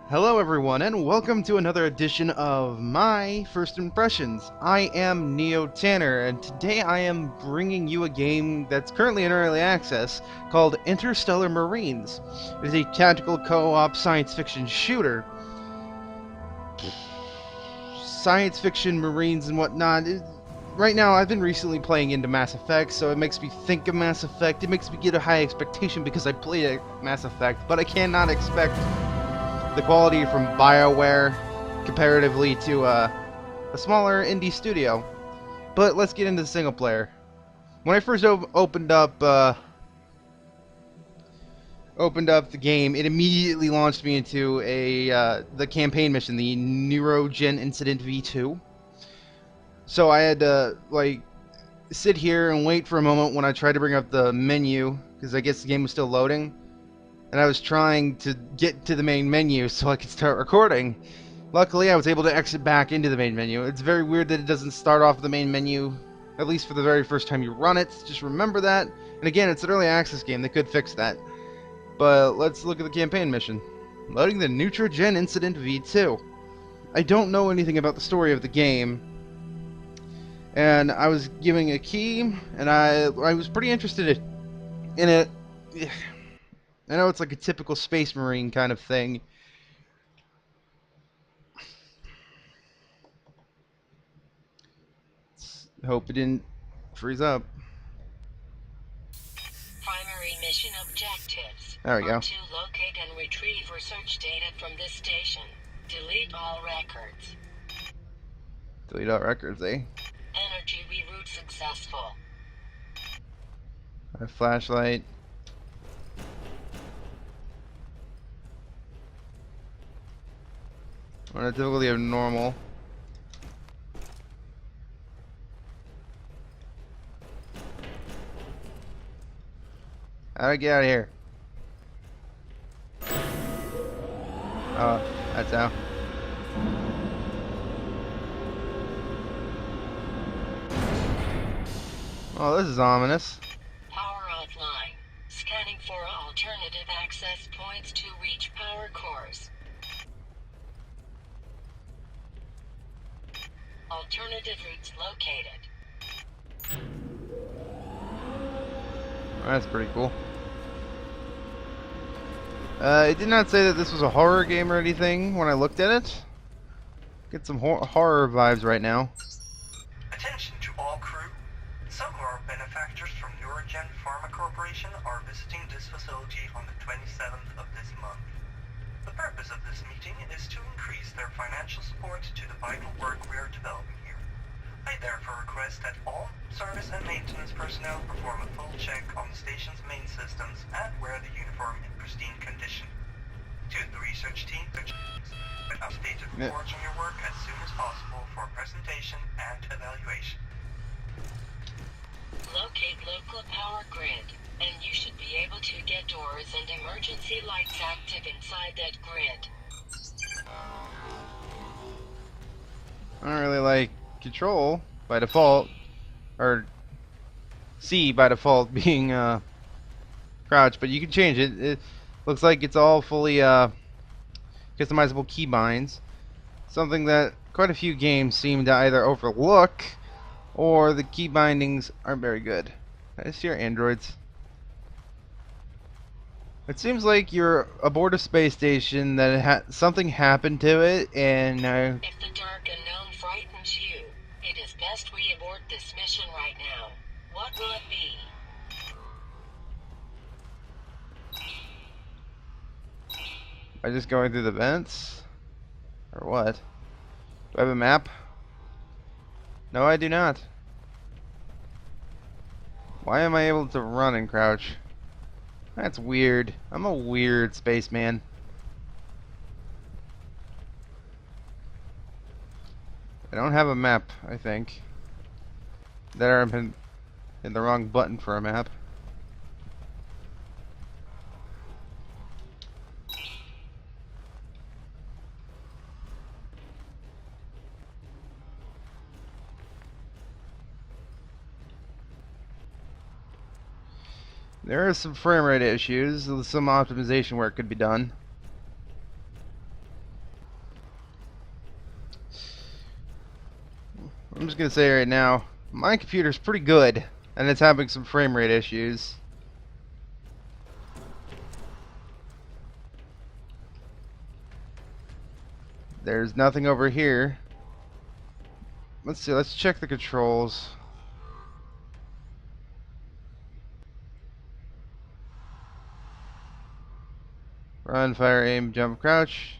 Hello everyone and welcome to another edition of My First Impressions. I am Neo Tanner and today I am bringing you a game that's currently in early access called Interstellar Marines. It is a tactical co-op science fiction shooter. Science fiction Marines and whatnot. Right now I've been recently playing into Mass Effect, so it makes me think of Mass Effect. It makes me get a high expectation because I played a Mass Effect, but I cannot expect the quality from BioWare comparatively to a smaller indie studio. But let's get into the single player. When I first opened up the game, it immediately launched me into the campaign mission, the Neurogen Incident V2. So I had to sit here and wait for a moment when I tried to bring up the menu because I guess the game was still loading. And I was trying to get to the main menu so I could start recording. Luckily, I was able to exit back into the main menu. It's very weird that it doesn't start off the main menu, at least for the very first time you run it. Just remember that. And again, it's an early access game. They could fix that. But let's look at the campaign mission. Loading the Neutrogen Incident V2. I don't know anything about the story of the game. And I was giving a key, and I was pretty interested in it. I know it's like a typical Space Marine kind of thing. Let's hope it didn't freeze up. Primary mission objectives There we go. to locate and retrieve research data from this station. Delete all records. Delete all records, eh? Energy reroute successful. My flashlight. On a difficulty of normal. How do I get out of here? Oh, that's how. Oh, this is ominous. Power offline. Scanning for alternative access points to reach power cores. Alternative routes located. That's pretty cool. It did not say that this was a horror game or anything when I looked at it. Get some horror vibes right now. Attention to all crew. Some of our benefactors from Neurogen Pharma Corporation are visiting this facility on the 27th of this month. The purpose of this meeting is to increase their financial support to the vital work we are developing here. I therefore request that all service and maintenance personnel perform a full check on the station's main systems and wear the uniform in pristine condition. To the research team, updated reports on your work as soon as possible for presentation and evaluation. Locate local power grid, and you should be able to get doors and emergency lights active inside that grid. I don't really like control by default, or C by default being crouch, but you can change it. It looks like it's all fully customizable keybinds, something that quite a few games seem to either overlook or the key bindings aren't very good. I see your androids. It seems like you're aboard a space station that something happened to it, and If the dark unknown frightens you, it is best we abort this mission right now. What will it be? am I just going through the vents, or what? Do I have a map? No, I do not. Why am I able to run and crouch? That's weird. I'm a weird spaceman. I don't have a map, I think. There I've been in the wrong button for a map. There are some frame rate issues, some optimization work could be done. I'm just gonna say right now, my computer's pretty good, and it's having some frame rate issues. There's nothing over here. Let's see, let's check the controls. Run, fire, aim, jump, crouch.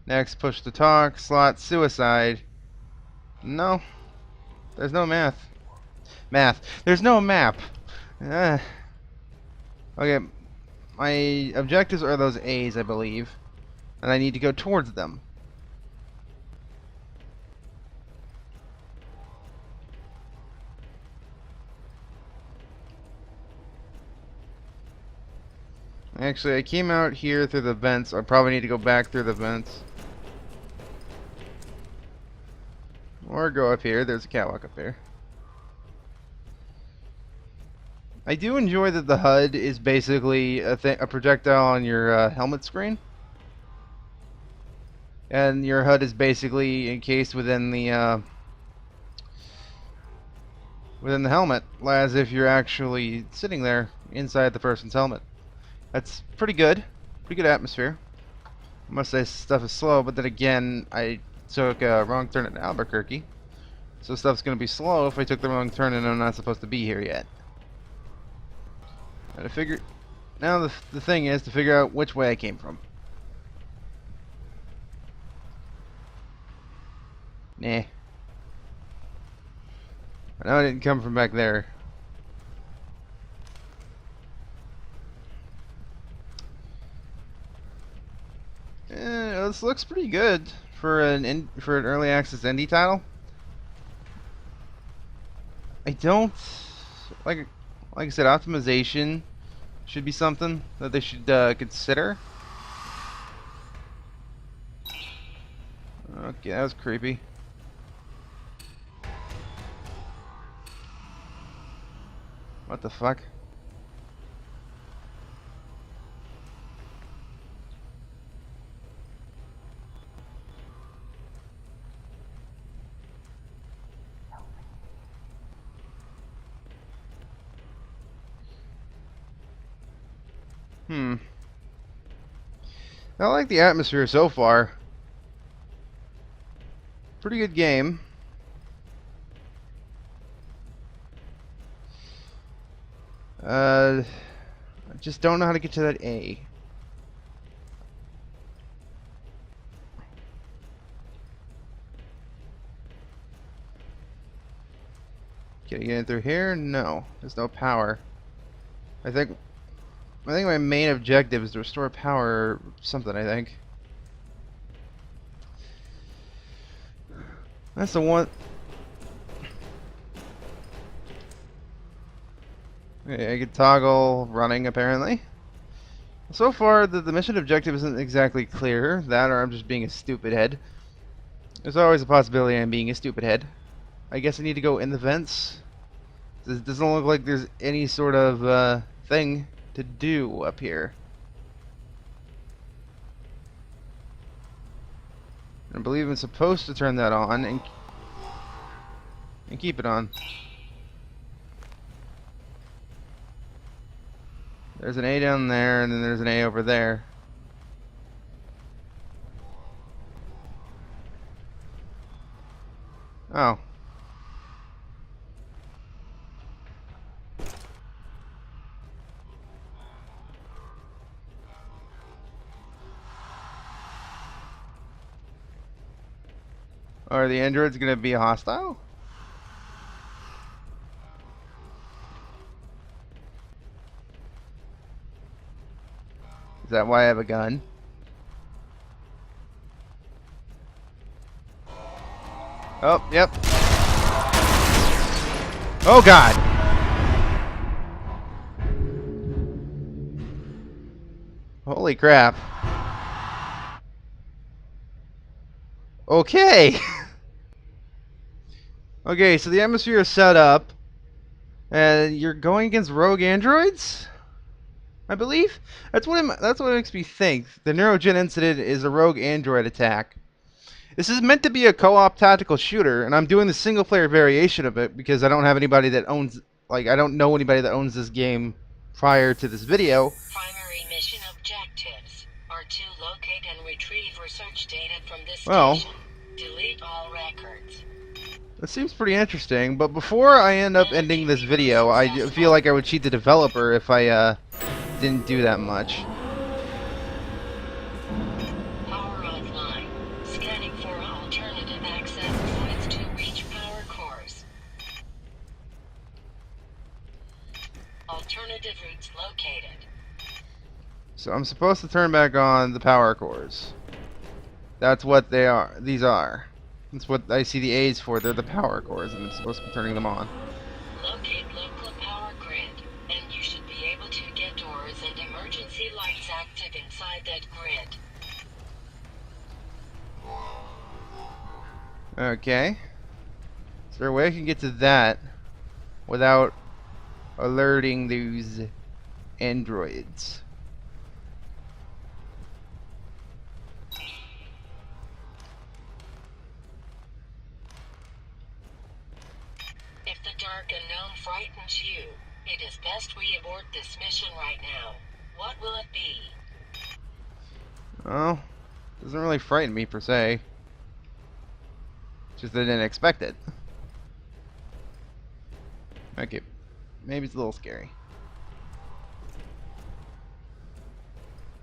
Next, push to talk, slot, suicide. No, there's no math. There's no map. Uh, okay, my objectives are those A's, I believe. And I need to go towards them. Actually, I came out here through the vents. I probably need to go back through the vents. Or go up here. There's a catwalk up there. I do enjoy that the HUD is basically a projectile on your helmet screen. And your HUD is basically encased within the helmet, as if you're actually sitting there inside the person's helmet. That's pretty good. Pretty good atmosphere. I must say stuff is slow, but then again, I took a wrong turn at Albuquerque. So stuff's going to be slow if I took the wrong turn and I'm not supposed to be here yet. And I figured... Now the thing is to figure out which way I came from. Nah. I know I didn't come from back there. This looks pretty good for an early access indie title. I don't like I said, optimization should be something that they should consider. Okay, that was creepy. What the fuck? I like the atmosphere so far. Pretty good game. I just don't know how to get to that A. Can I get in through here? No, there's no power. I think my main objective is to restore power or something, I think. That's the one. Okay, I can toggle running apparently. So far, the mission objective isn't exactly clear. That or I'm just being a stupid head. There's always a possibility I'm being a stupid head. I guess I need to go in the vents. This doesn't look like there's any sort of thing to do up here. I believe I'm supposed to turn that on and keep it on. There's an A down there, and then there's an A over there. Oh. Are the androids gonna be hostile? Is that why I have a gun? Oh, yep. Oh God! Holy crap. Okay. Okay, so the atmosphere is set up, and you're going against rogue androids, I believe. That's what makes me think the Neurogen incident is a rogue android attack. This is meant to be a co-op tactical shooter, and I'm doing the single-player variation of it because I don't have anybody that owns, like, I don't know anybody that owns this game prior to this video. Primary mission objectives are to locate and retrieve research data from this Well, station. Delete all records. that seems pretty interesting, but before I end up ending this video, I feel like I would cheat the developer if I didn't do that much. Power online. Scanning for alternative access points to reach power cores. Alternative routes located. So I'm supposed to turn back on the power cores. That's what they are. These are. That's what I see the A's for. They're the power cores, and I'm supposed to be turning them on. Locate local power grid, and you should be able to get doors and emergency lights active inside that grid. Okay. Is there a way I can get to that without alerting those androids? If the dark unknown frightens you, it is best we abort this mission right now. What will it be? Oh, doesn't really frighten me per se. Just that I didn't expect it. Okay, maybe it's a little scary.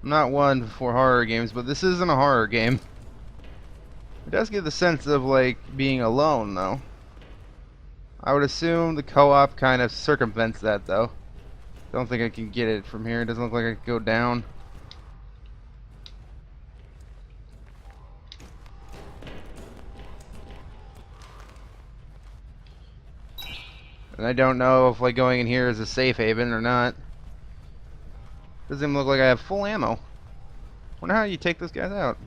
I'm not one for horror games, but this isn't a horror game. It does give the sense of, like, being alone, though. I would assume the co-op kind of circumvents that, though. Don't think I can get it from here. It doesn't look like I can go down. And I don't know if, like, going in here is a safe haven or not. Doesn't even look like I have full ammo. Wonder how you take those guys out.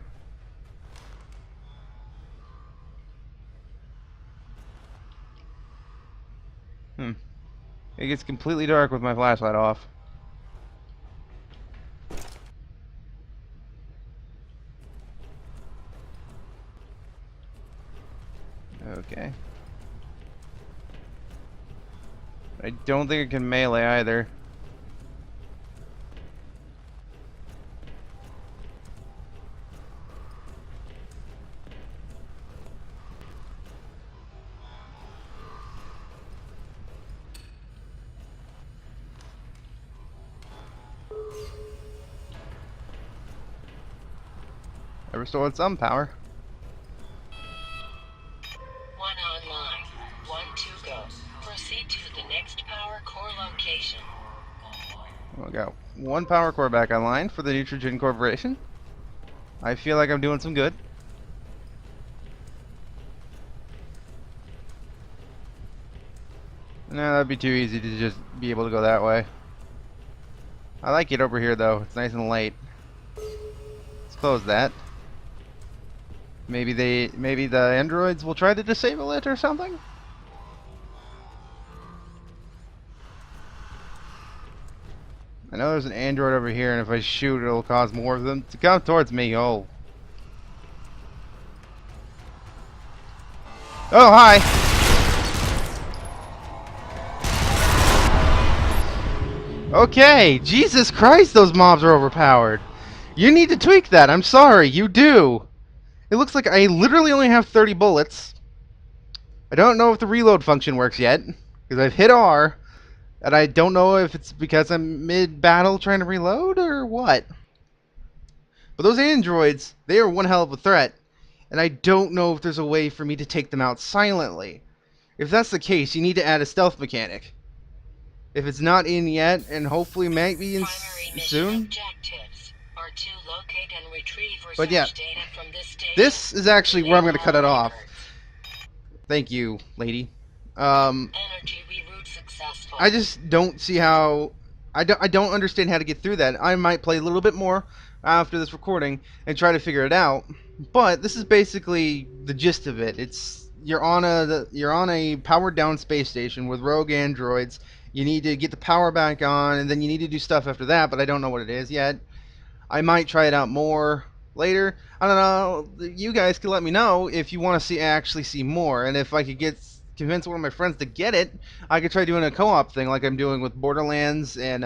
It gets completely dark with my flashlight off. Okay. I don't think I can melee either. I restored some power. One online. One to go. Proceed to the next power core location. We got one power core back online for the Neutrogen Corporation. I feel like I'm doing some good. No, that'd be too easy to just be able to go that way. I like it over here though. It's nice and late. Let's close that. Maybe the androids will try to disable it or something? I know there's an android over here, and if I shoot, it'll cause more of them to come towards me. Oh. Oh, hi! Okay, Jesus Christ, those mobs are overpowered. You need to tweak that. I'm sorry, you do. It looks like I literally only have 30 bullets. I don't know if the reload function works yet, because I've hit R, and I don't know if it's because I'm mid-battle trying to reload or what. But those androids, they are one hell of a threat, and I don't know if there's a way for me to take them out silently. If that's the case, you need to add a stealth mechanic. If it's not in yet, and hopefully might be in soon. Objectives are to locate and retrieve But yeah, research data from this station. this is actually where I'm going to cut it off. Records. Thank you, lady. Energy reroute successful. I just don't see how... I don't understand how to get through that. I might play a little bit more after this recording and try to figure it out. But this is basically the gist of it. It's you're on a powered down space station with rogue androids. You need to get the power back on, and then you need to do stuff after that, but I don't know what it is yet. I might try it out more later. I don't know. You guys can let me know if you want to actually see more, and if I could convince one of my friends to get it, I could try doing a co-op thing like I'm doing with Borderlands and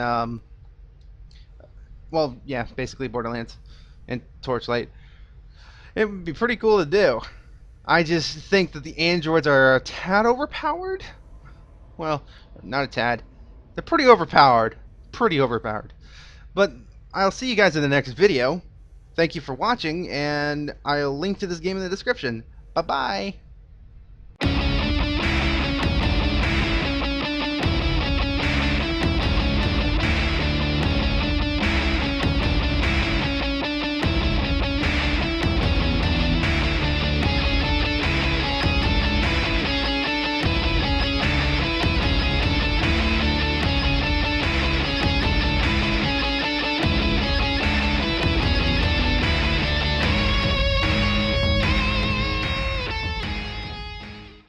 well, yeah, basically Borderlands and Torchlight. It would be pretty cool to do. I just think that the androids are a tad overpowered. Well, not a tad. They're pretty overpowered. Pretty overpowered. But I'll see you guys in the next video. Thank you for watching, and I'll link to this game in the description. Bye-bye.